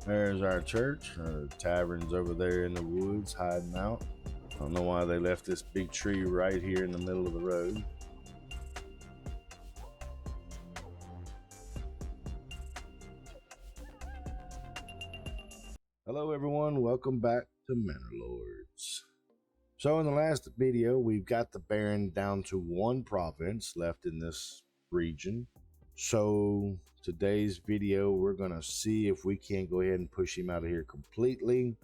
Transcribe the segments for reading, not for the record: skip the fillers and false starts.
There's our church. Tavern's over there in the woods hiding out. I don't know why they left this big tree right here in the middle of the road. Hello everyone, welcome back to Manor Lords. So in the last video, we've got the Baron down to one province left in this region. So today's video, we're gonna see if we can't go ahead and push him out of here completely.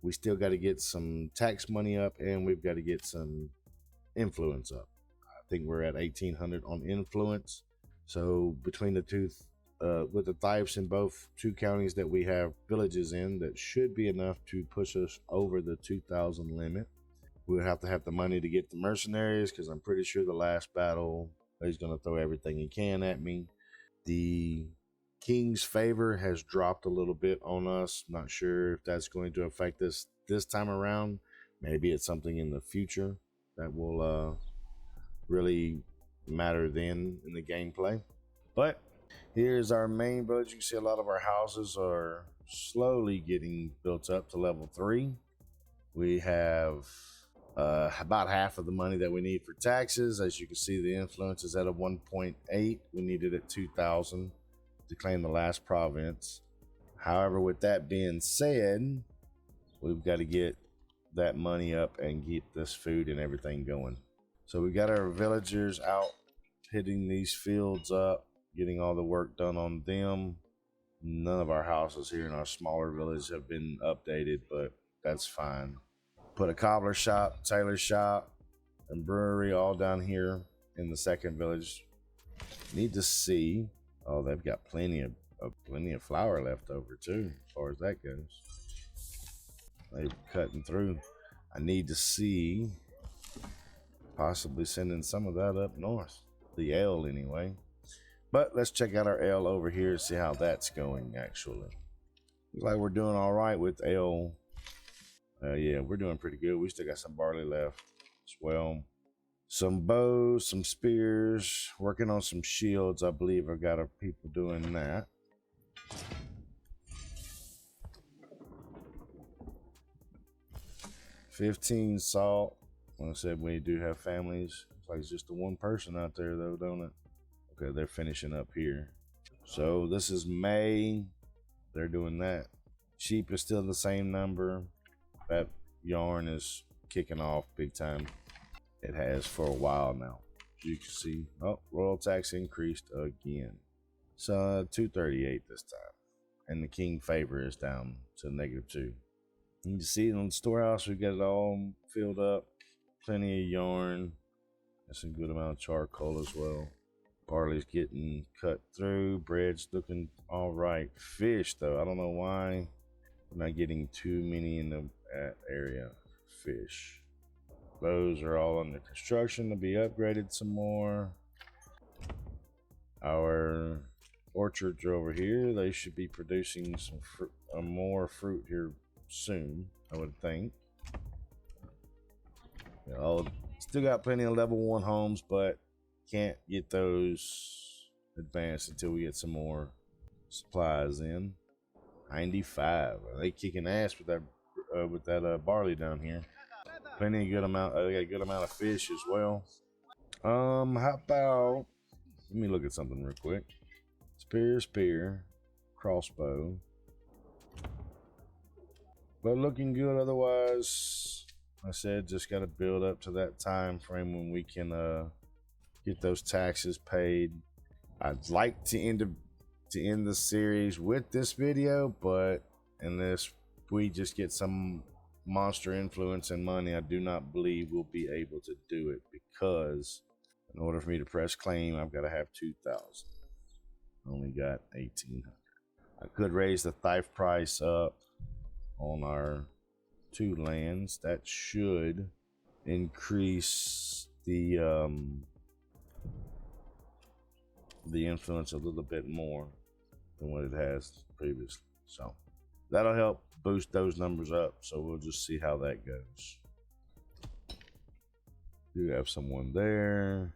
We still got to get some tax money up, and we've got to get some influence up. I think we're at 1800 on influence. So between the two, with the thieves in both two counties that we have villages in, that should be enough to push us over the 2000 limit. We'll have to have the money to get the mercenaries, because I'm pretty sure the last battle he's going to throw everything he can at me. The King's favor has dropped a little bit on us. Not sure if that's going to affect us this time around. Maybe it's something in the future that will really matter then in the gameplay. But here's our main village. You can see a lot of our houses are slowly getting built up to level 3. We have about half of the money that we need for taxes. As you can see, the influence is at a 1.8. We needed at 2,000 to claim the last province. However, with that being said, we've got to get that money up and get this food and everything going. So we got our villagers out hitting these fields up, getting all the work done on them. None of our houses here in our smaller village have been updated, but that's fine. Put a cobbler shop, tailor shop, and brewery all down here in the second village. Need to see. Oh, they've got plenty of flour left over too, as far as that goes. They're cutting through. I need to see possibly sending some of that up north. The ale anyway. But let's check out our ale over here and see how that's going actually. Looks like we're doing all right with ale. Yeah, we're doing pretty good. We still got some barley left as well. Some bows, some spears, working on some shields. I believe I got our people doing that. $15 salt. Like I said, we do have families. It's like it's just the one person out there though, don't it? Okay, they're finishing up here. So this is May. They're doing that. Sheep is still the same number. That yarn is kicking off big time. It has for a while now. As you can see, oh, royal tax increased again. So 238 this time. And the king favor is down to -2. You can see in the storehouse, we got it all filled up. Plenty of yarn. That's a good amount of charcoal as well. Barley's getting cut through. Bread's looking all right. Fish, though, I don't know why we're not getting too many in the area. Fish. Those are all under construction to be upgraded some more. Our orchards are over here. They should be producing some more fruit here soon, I would think. You know, still got plenty of level 1 homes, but can't get those advanced until we get some more supplies in. 95. They kicking ass with that barley down here. Plenty of good amount. They got a good amount of fish as well. How about? Let me look at something real quick. Spear, crossbow. But looking good otherwise. I said just got to build up to that time frame when we can get those taxes paid. I'd like to end the series with this video, but unless we just get some monster influence and money, I do not believe we'll be able to do it, because in order for me to press claim, I've got to have 2,000. Only got 1,800. I could raise the thrift price up on our 2 lands. That should increase the influence a little bit more than what it has previously. So that'll help boost those numbers up. So we'll just see how that goes. Do have someone there.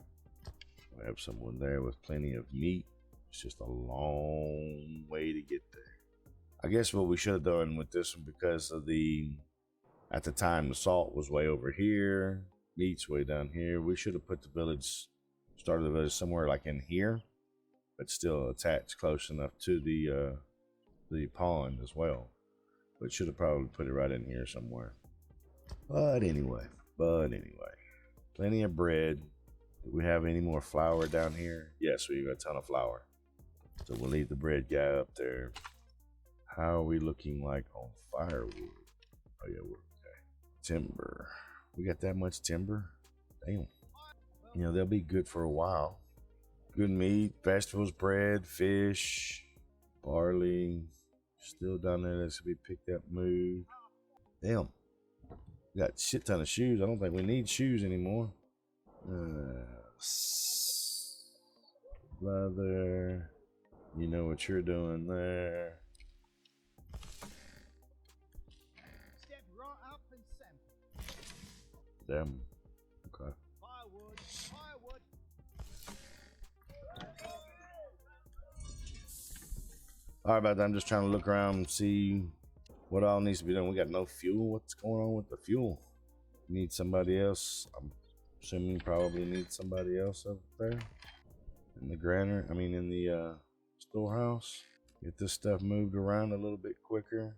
We have someone there with plenty of meat. It's just a long way to get there. I guess what we should have done with this one, because of at the time the salt was way over here, meat's way down here. We should have put the village, started the village somewhere like in here, but still attached close enough to the pond as well. But should have probably put it right in here somewhere. But anyway, plenty of bread. Do we have any more flour down here? Yes, we've got a ton of flour. So we'll leave the bread guy up there. How are we looking like on firewood? Oh yeah, we're okay. Timber. We got that much timber? Damn. You know, they'll be good for a while. Good meat, vegetables, bread, fish, barley. Still down there, that's to be picked up, moved. Damn. We got a shit ton of shoes. I don't think we need shoes anymore. Leather. You know what you're doing there. Step right up and sample. Damn. Okay. Firewood, firewood. Alright, about that. I'm just trying to look around and see what all needs to be done. We got no fuel. What's going on with the fuel? Need somebody else. I'm assuming probably need somebody else up there in the in the storehouse. Get this stuff moved around a little bit quicker.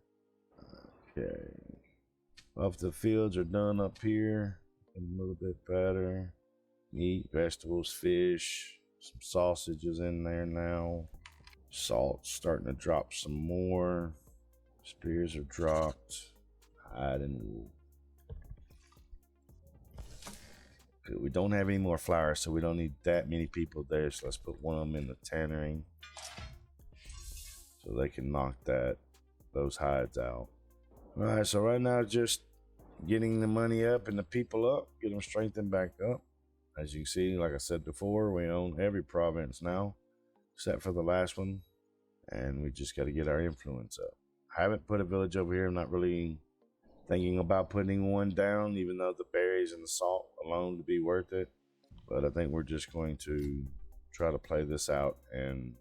Okay. Well, if the fields are done up here, a little bit better. Meat, vegetables, fish, some sausages in there now. Salt's starting to drop some more. Spears are dropped. Hide and wool. Good. We don't have any more flour, so we don't need that many people there. So let's put one of them in the tannery, so they can knock those hides out. All right, so right now just getting the money up and the people up, get them strengthened back up. As you can see, like I said before, we own every province now, except for the last one, and we just got to get our influence up. I haven't put a village over here. I'm not really thinking about putting one down, even though the berries and the salt alone would be worth it. But I think we're just going to try to play this out and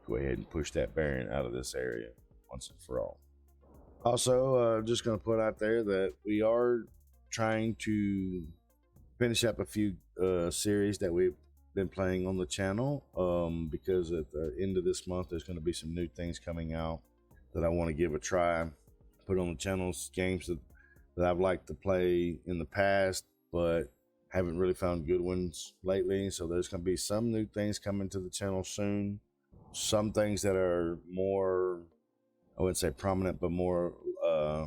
go ahead and push that baron out of this area once and for all. Also, just going to put out there that we are trying to finish up a few series that we've been playing on the channel, because at the end of this month there's going to be some new things coming out that I want to give a try. Put on the channels games that I've liked to play in the past, but haven't really found good ones lately. So there's going to be some new things coming to the channel soon. Some things that are more, I wouldn't say prominent, but more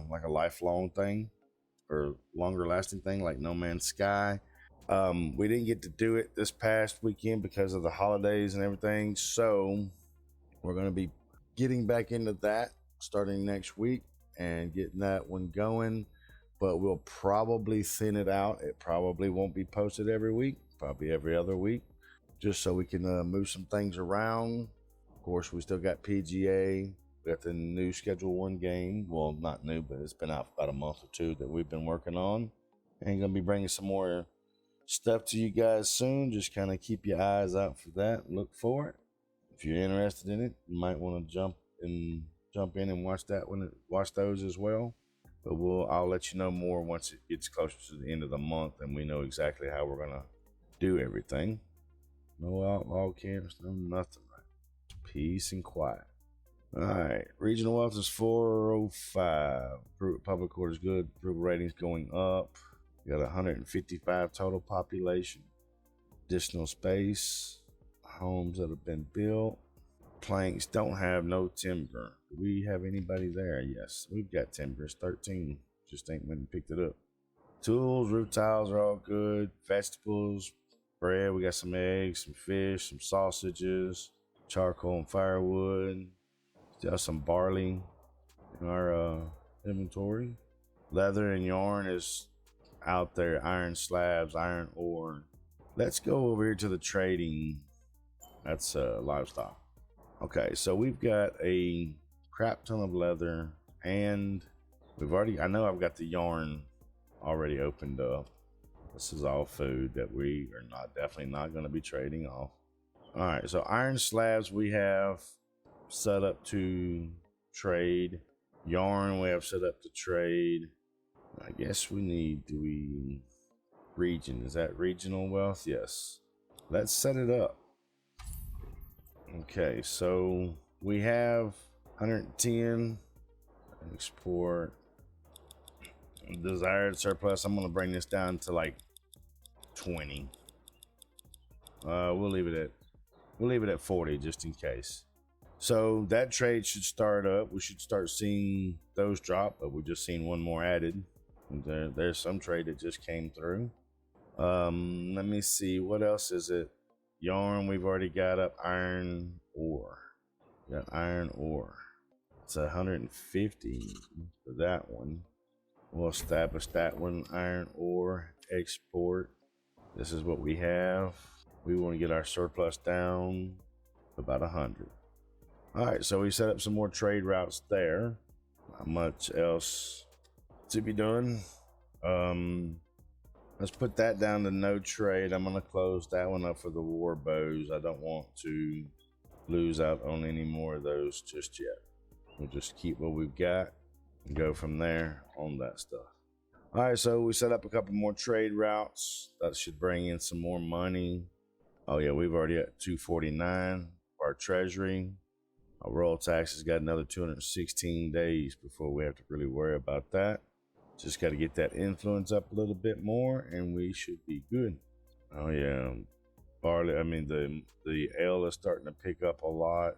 like a lifelong thing or longer lasting thing, like No Man's Sky. We didn't get to do it this past weekend because of the holidays and everything. So we're going to be getting back into that starting next week and getting that one going, but we'll probably thin it out. It probably won't be posted every week, probably every other week, just so we can move some things around. Of course, we still got PGA. We got the new Schedule 1 game. Well, not new, but it's been out for about a month or two that we've been working on. And going to be bringing some more stuff to you guys soon. Just kind of keep your eyes out for that. Look for it. If you're interested in it, you might want to jump in and watch those as well. But I'll let you know more once it gets closer to the end of the month and we know exactly how we're gonna do everything. No outlaw camps, no nothing. Right? Peace and quiet. All right, regional wealth is 405. Public court is good. Approval ratings going up. We got 155 total population. Additional space. Homes that have been built. Planks don't have no timber. Do we have anybody there? Yes, we've got timber. It's 13. Just ain't went and picked it up. Tools, roof tiles are all good. Vegetables, bread. We got some eggs, some fish, some sausages, charcoal and firewood. Still some barley in our inventory. Leather and yarn is out there. Iron slabs, iron ore. Let's go over here to the trading. That's livestock. Okay, so we've got a crap ton of leather, and I know I've got the yarn already opened up. This is all food that we are definitely not going to be trading off. All right, so iron slabs we have set up to trade. Yarn we have set up to trade. I guess we need, region, is that regional wealth? Yes. Let's set it up. Okay, so we have 110 export desired surplus. I'm gonna bring this down to like 20. We'll leave it at 40 just in case. So that trade should start up. We should start seeing those drop, but we just seen one more added. There's some trade that just came through. Let me see, what else is it? Yarn we've already got up. Iron ore. Got iron ore. It's 150 for that one. We'll establish that one. Iron ore export. This is what we have. We want to get our surplus down to about 100. All right, so we set up some more trade routes there. Not much else to be done. Let's put that down to no trade. I'm gonna close that one up for the war bows. I don't want to lose out on any more of those just yet. We'll just keep what we've got and go from there on that stuff. All right, so we set up a couple more trade routes. That should bring in some more money. Oh yeah, we've already got 249 for our treasury. Our royal tax has got another 216 days before we have to really worry about that. Just got to get that influence up a little bit more and we should be good. Oh yeah, barley, I mean the ale is starting to pick up a lot.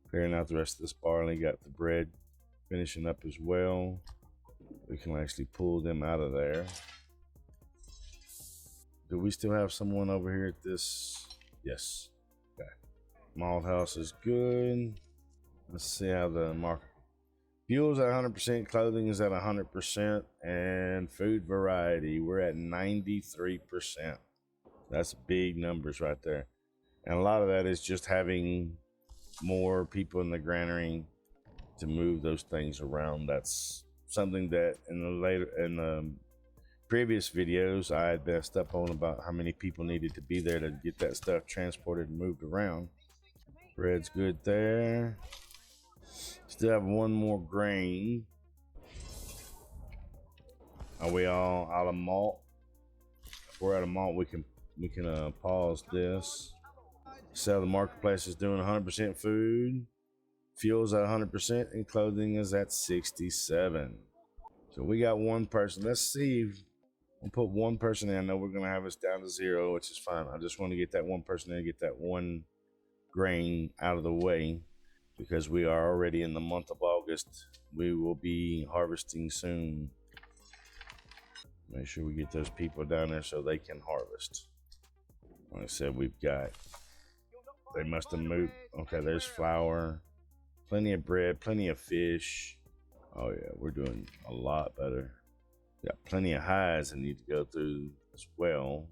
Clearing out the rest of this barley. Got the bread finishing up as well. We can actually pull them out of there. Do we still have someone over here at this? Yes. Okay. Malt house is good. Let's see how the market. Fuel's at 100%, clothing is at 100%, and food variety, we're at 93%. That's big numbers right there. And a lot of that is just having more people in the granary to move those things around. That's something that in the previous videos I had messed up on about how many people needed to be there to get that stuff transported and moved around. Bread's good there. Still have one more grain. Are we all out of malt? If we're out of malt, we can pause this. Sell the marketplace is doing 100% food. Fuel's at 100% and clothing is at 67. So we got one person. Let's see. We'll put one person in. I know we're gonna have us down to 0, which is fine. I just want to get that one person in, get that one grain out of the way. Because we are already in the month of August. We will be harvesting soon. Make sure we get those people down there so they can harvest. Like I said, we've got, they must have moved. Okay, there's flour, plenty of bread, plenty of fish. Oh yeah, we're doing a lot better. Got plenty of hides that need to go through as well.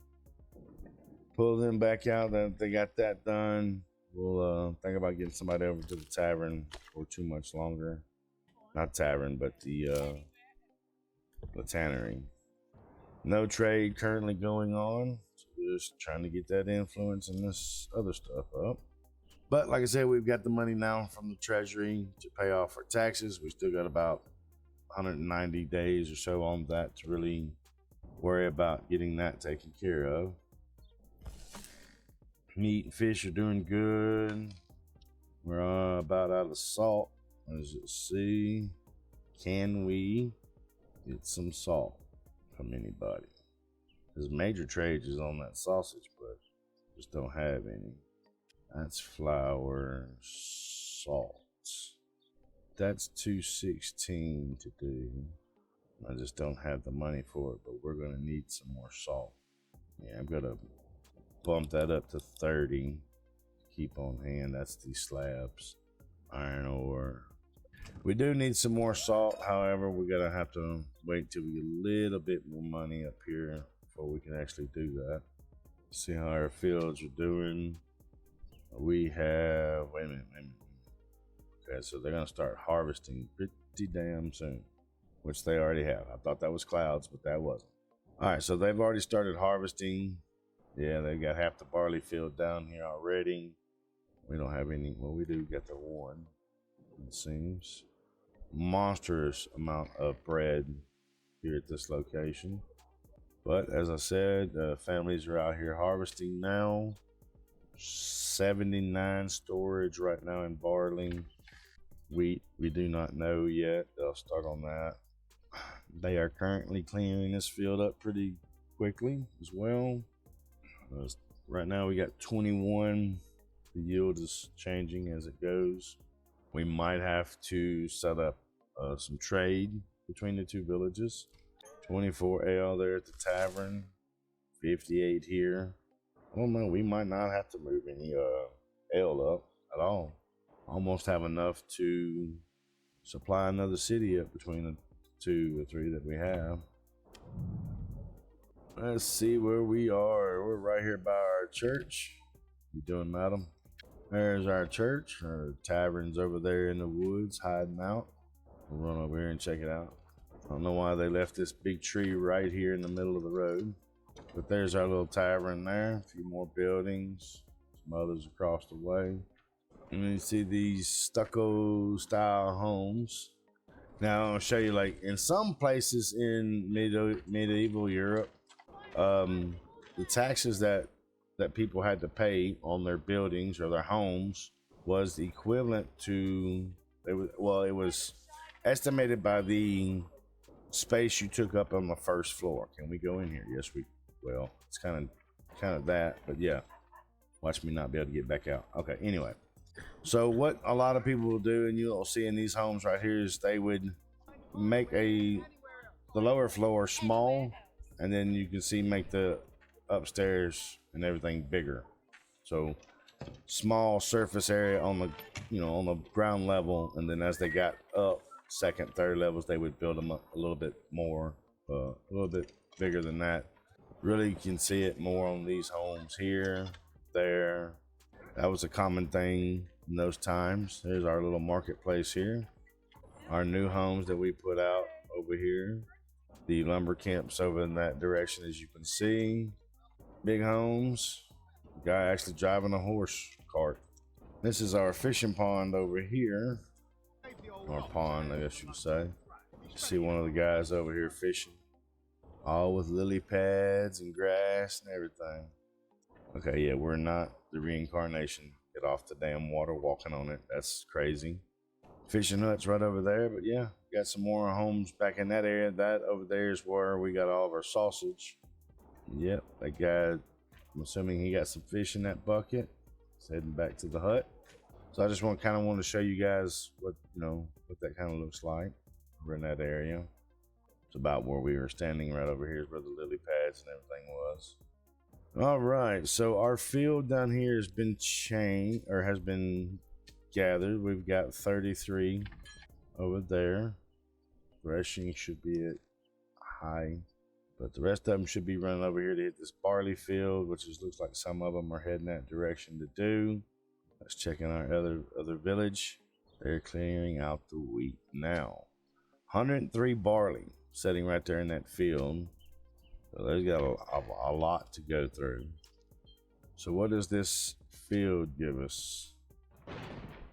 Pull them back out. They got that done. We'll think about getting somebody over to the tavern for too much longer. Not tavern, but the tannery. No trade currently going on. So just trying to get that influence and this other stuff up. But like I said, we've got the money now from the treasury to pay off our taxes. We still got about 190 days or so on that to really worry about getting that taken care of. Meat and fish are doing good. We're about out of salt. Let's see. Can we get some salt from anybody? Because major trade is on that sausage, but just don't have any. That's flour, salt. That's 216 to do. I just don't have the money for it, but we're gonna need some more salt. Yeah, I'm gonna bump that up to 30. Keep on hand. That's these slabs. Iron ore. We do need some more salt. However, we're gonna have to wait till we get a little bit more money up here before we can actually do that. See how our fields are doing. We have, wait a minute. Okay, so they're gonna start harvesting pretty damn soon, which they already have. I thought that was clouds, but that wasn't. All right, so they've already started harvesting. Yeah, they got half the barley field down here already. We don't have any. Well, we do get the one, it seems. monstrous amount of bread here at this location. But as I said, families are out here harvesting now. 79 storage right now in barley. Wheat, we do not know yet. They'll start on that. They are currently clearing this field up pretty quickly as well. Right now we got 21. The yield is changing as it goes. We might have to set up some trade between the two villages. 24 ale there at the tavern, 58 here. I don't know, we might not have to move any ale up at all. Almost have enough to supply another city up between the 2 or 3 that we have. Let's see where we are. We're right here by our church. You doing, madam? There's our church. Our tavern's over there in the woods hiding out. We'll run over here and check it out. I don't know why they left this big tree right here in the middle of the road. But there's our little tavern there. A few more buildings. Some others across the way. And then you see these stucco style homes. Now I'll show you, like in some places in medieval Europe, the taxes that people had to pay on their buildings or their homes was equivalent to, it was estimated by the space you took up on the first floor. Can we go in here? Yes, we will. It's kind of that, but yeah. Watch me not be able to get back out. Okay, anyway. So what a lot of people will do, and you'll see in these homes right here, is they would make the lower floor small, and then you can see make the upstairs and everything bigger. So small surface area on the ground level, and then as they got up second, third levels, they would build them up a little bit more, a little bit bigger than that. Really, you can see it more on these homes here, there. That was a common thing in those times. There's our little marketplace here. Our new homes that we put out over here. The lumber camps over in that direction, as you can see. Big homes. Guy actually driving a horse cart. This is our fishing pond over here. Or pond, I guess you could say. You see one of the guys over here fishing. All with lily pads and grass and everything. Okay, yeah, we're not the reincarnation. Get off the damn water walking on it. That's crazy. Fishing huts right over there, but yeah, got some more homes back in that area. That over there is where we got all of our sausage. Yep, that guy, I'm assuming he got some fish in that bucket. He's heading back to the hut. So I just want to show you guys what that kind of looks like over in that area. It's about where we were standing right over here is where the lily pads and everything was. All right, so our field down here has been has been gathered. We've got 33 over there. Threshing should be at high, but the rest of them should be running over here to hit this barley field, which looks like some of them are heading that direction to do. Let's check in our other village. They're clearing out the wheat now. 103 barley sitting right there in that field. So they've got a lot to go through. So what does this field give us?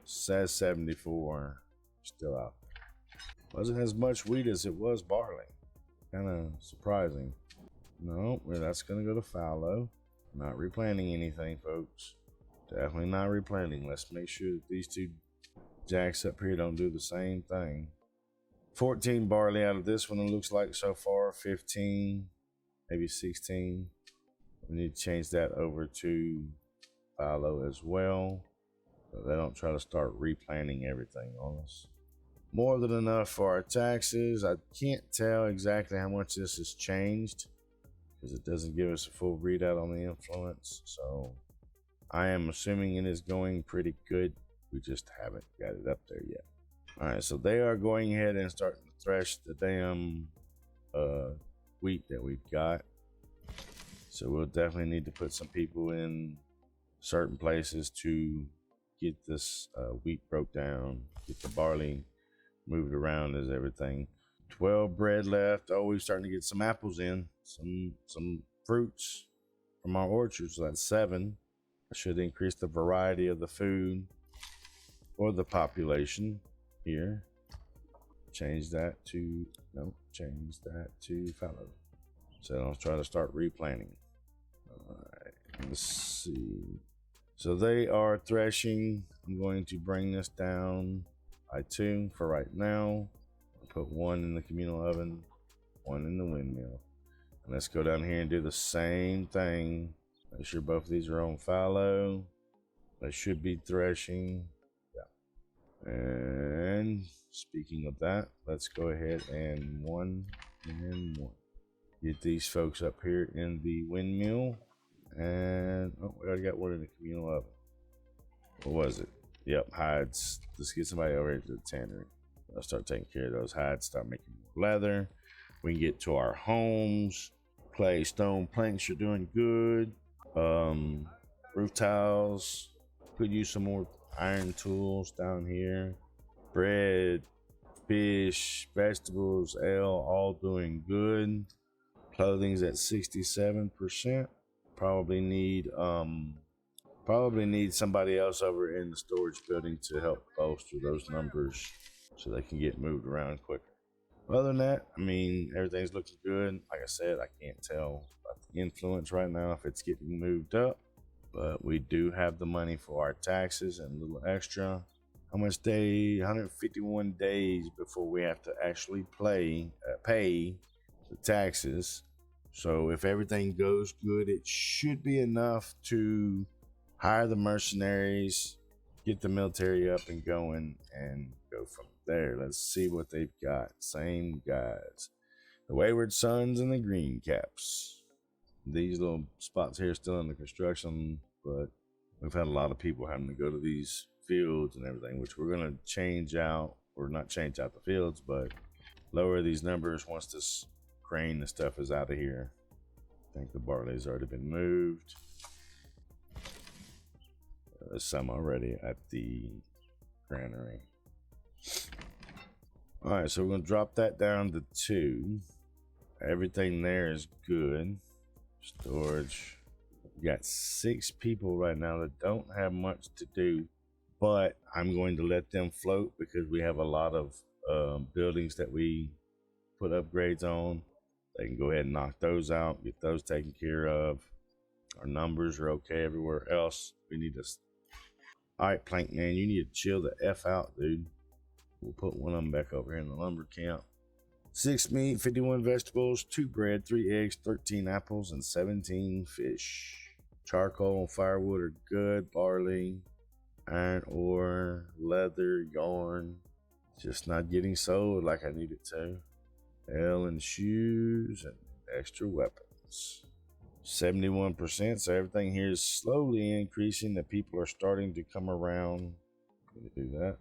Says 74. Still out there. Wasn't as much wheat as it was barley. Kind of surprising. No, well, that's going to go to fallow. Not replanting anything, folks. Definitely not replanting. Let's make sure that these two jacks up here don't do the same thing. 14 barley out of this one, it looks like so far. 15, maybe 16. We need to change that over to fallow as well, so they don't try to start replanting everything on us. More than enough for our taxes. I can't tell exactly how much this has changed because it doesn't give us a full readout on the influence. So I am assuming it is going pretty good. We just haven't got it up there yet. All right, so they are going ahead and starting to thresh the damn wheat that we've got. So we'll definitely need to put some people in certain places to get this wheat broke down, get the barley moved around as everything. 12 bread left. Oh, we're starting to get some apples in, some fruits from our orchard. So that's 7. That should increase the variety of the food for the population here. change that to, no, change that to fallow. So I'll try to start replanting. All right, let's see. So they are threshing. I'm going to bring this down by 2 for right now. I'll put 1 in the communal oven, 1 in the windmill. And let's go down here and do the same thing. Make sure both of these are on fallow. They should be threshing. Yeah. And speaking of that, let's go ahead and 1 and 1. Get these folks up here in the windmill. And oh, we already got 1 in the communal oven. What was it? Yep, hides. Let's get somebody over here to the tannery. I'll start taking care of those hides, start making more leather. We can get to our homes. Clay, stone planks are doing good. Roof tiles. Could use some more iron tools down here. Bread, fish, vegetables, ale, all doing good. Clothing's at 67%. Probably need somebody else over in the storage building to help bolster those numbers so they can get moved around quicker. Other than that, I mean, everything's looking good. Like I said, I can't tell about the influence right now if it's getting moved up, but we do have the money for our taxes and a little extra. How much day? 151 days before we have to actually pay the taxes. So if everything goes good, it should be enough to hire the mercenaries, get the military up and going, and go from there. Let's see what they've got. Same guys. The Wayward Sons and the Green Caps. These little spots here still under construction, but we've had a lot of people having to go to these fields and everything, which we're going to change out, or not change out the fields, but lower these numbers once this crane and stuff is out of here. I think the barley's already been moved. There's some already at the granary. All right, so we're going to drop that down to 2. Everything there is good. Storage. We got 6 people right now that don't have much to do, but I'm going to let them float because we have a lot of buildings that we put upgrades on. They can go ahead and knock those out, get those taken care of. Our numbers are okay everywhere else. We need to. All right, Plank Man, you need to chill the F out, dude. We'll put 1 of them back over here in the lumber camp. 6 meat, 51 vegetables, 2 bread, 3 eggs, 13 apples, and 17 fish. Charcoal and firewood are good. Barley, iron ore, leather, yarn. Just not getting sold like I need it to. Ale and shoes and extra weapons. 71%, so everything here is slowly increasing. The people are starting to come around. Gonna do that.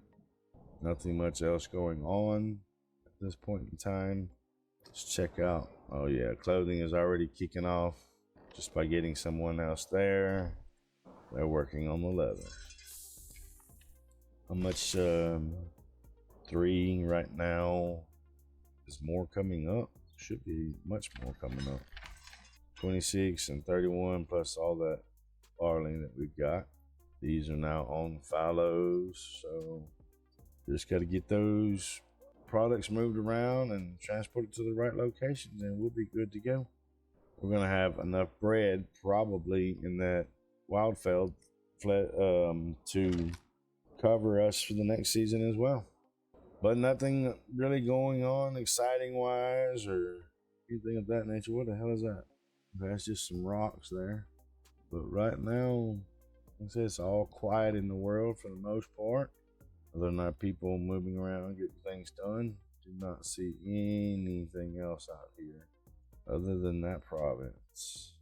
Nothing much else going on at this point in time. Let's check out. Oh yeah, clothing is already kicking off just by getting someone else there. They're working on the leather. How much? 3 right now. Is more coming up. Should be much more coming up. 26 and 31 plus all that barley that we've got. These are now on fallows, so just got to get those products moved around and transported to the right locations, and we'll be good to go. We're gonna have enough bread probably in that wildfeld to cover us for the next season as well. But nothing really going on exciting wise or anything of that nature. What the hell is that? That's just some rocks there. But right now, like I said, it's all quiet in the world for the most part. Other than our people moving around, getting things done. Do not see anything else out here other than that province.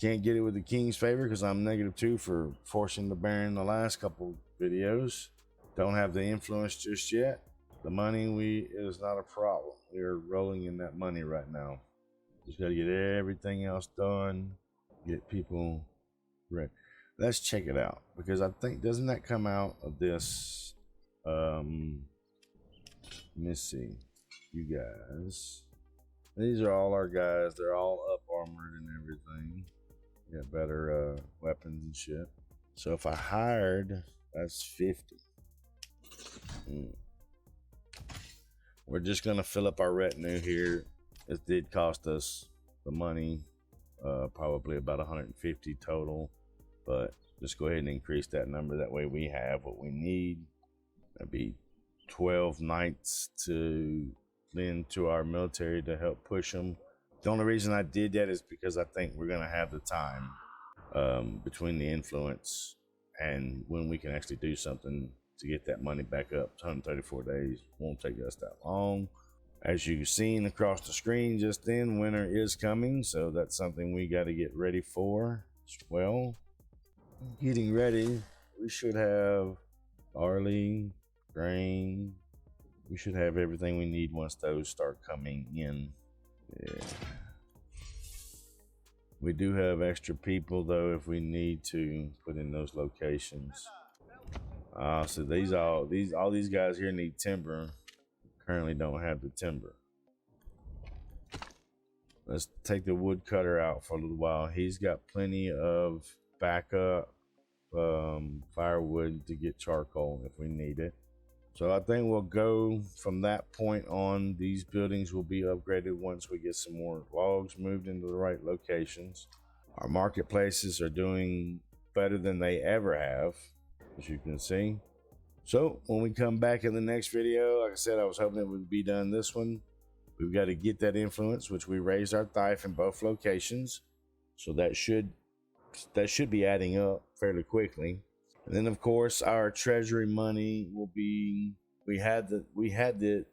Can't get it with the king's favor because I'm -2 for forcing the Baron the last couple videos. Don't have the influence just yet. The money is not a problem. We're rolling in that money right now. Just got to get everything else done. Get people ready. Let's check it out because I think, doesn't that come out of this? Let me see. You guys. These are all our guys. They're all up armored and everything. Got better weapons and shit. So if I hired, that's 50. We're just gonna fill up our retinue here. It did cost us the money, probably about 150 total, but just go ahead and increase that number. That way we have what we need. That'd be 12 knights to lend to our military to help push them. The only reason I did that is because I think we're gonna have the time between the influence and when we can actually do something to get that money back up. 134 days won't take us that long. As you've seen across the screen just then, winter is coming, so that's something we got to get ready for as well. Getting ready, we should have barley, grain. We should have everything we need once those start coming in. Yeah. We do have extra people though if we need to put in those locations. So all these guys here need timber. Currently don't have the timber. Let's take the woodcutter out for a little while. He's got plenty of backup firewood to get charcoal if we need it. So I think we'll go from that point on. These buildings will be upgraded once we get some more logs moved into the right locations. Our marketplaces are doing better than they ever have, as you can see. So when we come back in the next video, like I said, I was hoping it would be done this one. We've got to get that influence, which we raised our thrive in both locations. So that should be adding up fairly quickly. And then of course our treasury money will be, we had the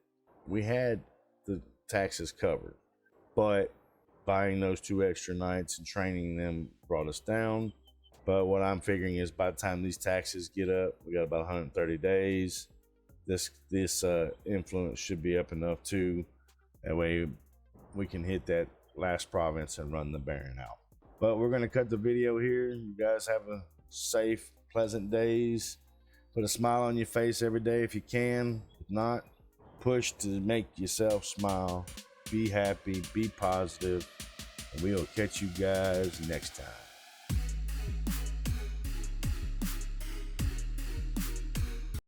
taxes covered, but buying those 2 extra nights and training them brought us down. But what I'm figuring is by the time these taxes get up, we got about 130 days. This influence should be up enough too. That way we can hit that last province and run the Baron out. But we're gonna cut the video here. You guys have a safe, pleasant days. Put a smile on your face every day if you can. If not, push to make yourself smile. Be happy, be positive, and we'll catch you guys next time.